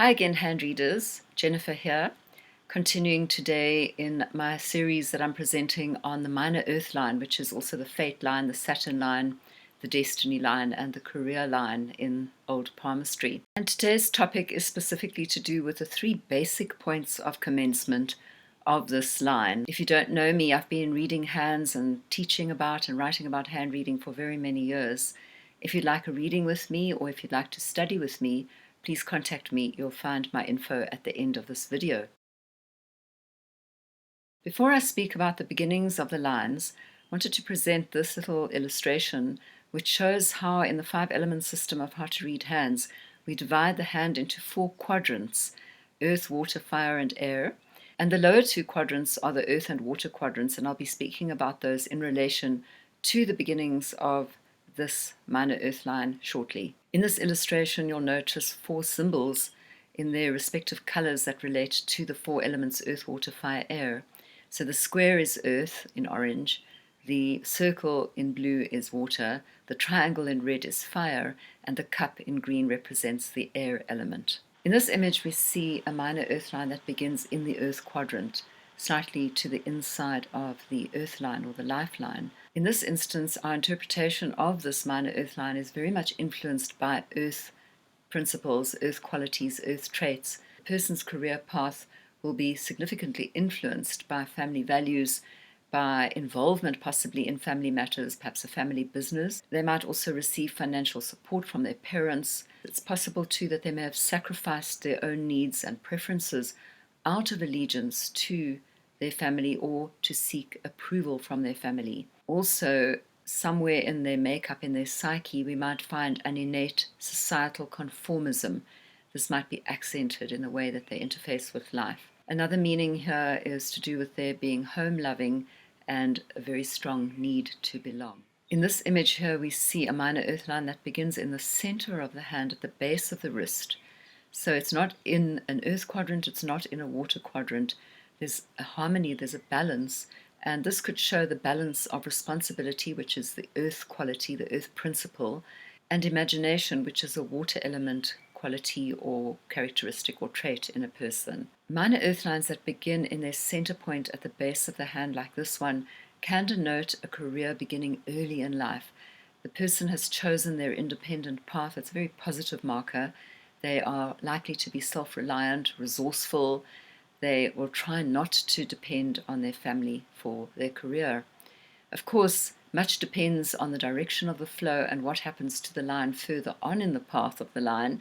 Hi again, hand readers. Jennifer here, continuing today in my series that I'm presenting on the minor earth line, which is also the fate line, the Saturn line, the destiny line, and the career line in old palmistry. And today's topic is specifically to do with the three basic points of commencement of this line. If you don't know me, I've been reading hands and teaching about and writing about hand reading for very many years. If you'd like a reading with me, or if you'd like to study with me, please contact me. You'll find my info at the end of this video. Before I speak about the beginnings of the lines, I wanted to present this little illustration which shows how in the 5-element system of how to read hands, we divide the hand into 4 quadrants: earth, water, fire, and air. And the lower 2 quadrants are the earth and water quadrants, and I'll be speaking about those in relation to the beginnings of this minor earth line shortly. In this illustration, you'll notice 4 symbols in their respective colors that relate to the 4 elements: earth, water, fire, air. So the square is earth in orange, the circle in blue is water, the triangle in red is fire, and the cup in green represents the air element. In this image, we see a minor earth line that begins in the earth quadrant, slightly to the inside of the earth line or the lifeline. In this instance, our interpretation of this minor earth line is very much influenced by earth principles, earth qualities, earth traits. A person's career path will be significantly influenced by family values, by involvement possibly in family matters, perhaps a family business. They might also receive financial support from their parents. It's possible too that they may have sacrificed their own needs and preferences out of allegiance to their family or to seek approval from their family. Also, somewhere in their makeup, in their psyche, we might find an innate societal conformism. This might be accented in the way that they interface with life. Another meaning here is to do with their being home-loving and a very strong need to belong. In this image here, we see a minor earth line that begins in the center of the hand at the base of the wrist. So it's not in an earth quadrant, it's not in a water quadrant. There's a harmony, there's a balance, and this could show the balance of responsibility, which is the earth quality, the earth principle, and imagination, which is a water element quality or characteristic or trait in a person. Minor earth lines that begin in their center point at the base of the hand, like this one, can denote a career beginning early in life. The person has chosen their independent path. It's a very positive marker. They are likely to be self-reliant, resourceful. They will try not to depend on their family for their career. Of course, much depends on the direction of the flow and what happens to the line further on in the path of the line.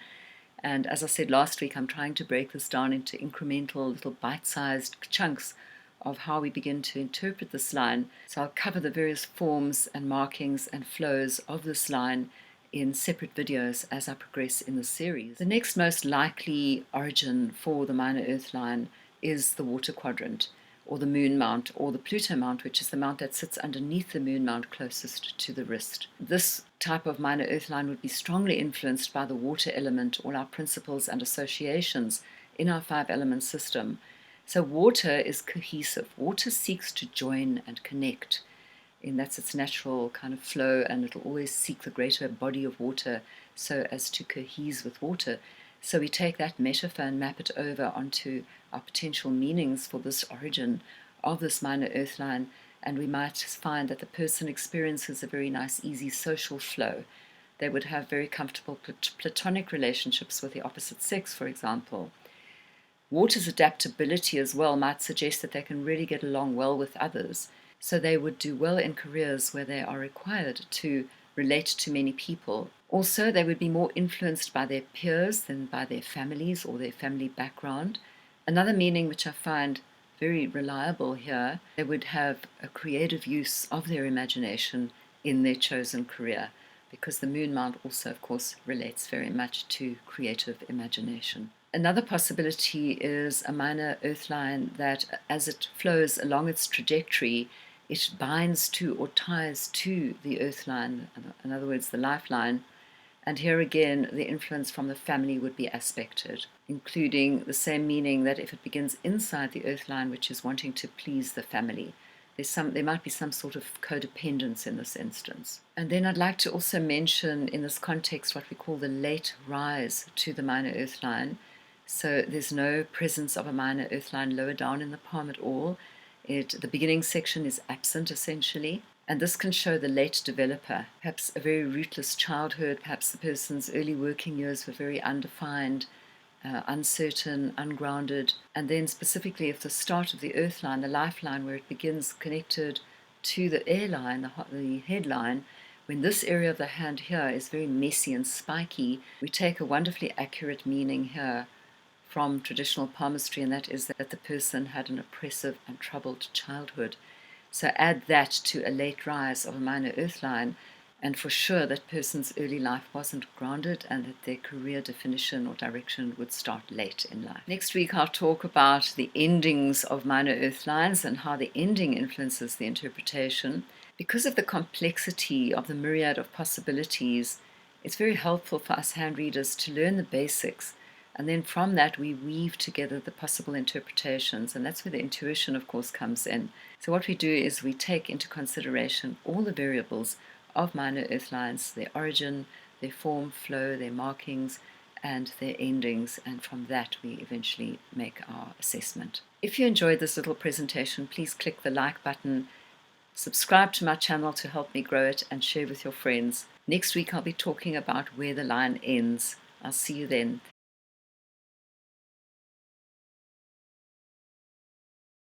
And as I said last week, I'm trying to break this down into incremental little bite-sized chunks of how we begin to interpret this line. So I'll cover the various forms and markings and flows of this line in separate videos as I progress in the series. The next most likely origin for the minor earth line is the water quadrant, or the moon mount, or the Pluto mount, which is the mount that sits underneath the moon mount closest to the wrist. This type of minor earth line would be strongly influenced by the water element, all our principles and associations in our 5-element system. So water is cohesive. Water seeks to join and connect, and that's its natural kind of flow, and it'll always seek the greater body of water so as to cohese with water. So we take that metaphor and map it over onto our potential meanings for this origin of this minor earth line, and we might find that the person experiences a very nice, easy social flow. They would have very comfortable platonic relationships with the opposite sex, for example. Water's adaptability as well might suggest that they can really get along well with others, so they would do well in careers where they are required to relate to many people. Also, they would be more influenced by their peers than by their families or their family background. Another meaning which I find very reliable here, they would have a creative use of their imagination in their chosen career, because the moon mount also, of course, relates very much to creative imagination. Another possibility is a minor earth line that, as it flows along its trajectory, it binds to or ties to the earth line, in other words, the lifeline. And here again, the influence from the family would be aspected, including the same meaning that if it begins inside the earth line, which is wanting to please the family, there might be some sort of codependence in this instance. And then I'd like to also mention in this context what we call the late rise to the minor earth line. So there's no presence of a minor earth line lower down in the palm at all. The beginning section is absent essentially. And this can show the late developer, perhaps a very rootless childhood, perhaps the person's early working years were very undefined, uncertain, ungrounded. And then specifically if the start of the earth line, the lifeline where it begins connected to the air line, the headline, when this area of the hand here is very messy and spiky, we take a wonderfully accurate meaning here from traditional palmistry, and that is that the person had an oppressive and troubled childhood. So add that to a late rise of a minor earth line, and for sure that person's early life wasn't grounded and that their career definition or direction would start late in life. Next week I'll talk about the endings of minor earth lines and how the ending influences the interpretation. Because of the complexity of the myriad of possibilities, it's very helpful for us hand readers to learn the basics, and then from that we weave together the possible interpretations, and that's where the intuition of course comes in. So what we do is we take into consideration all the variables of minor earth lines, their origin, their form, flow, their markings, and their endings, and from that we eventually make our assessment. If you enjoyed this little presentation, please click the like button, subscribe to my channel to help me grow it, and share with your friends. Next week I'll be talking about where the line ends. I'll see you then.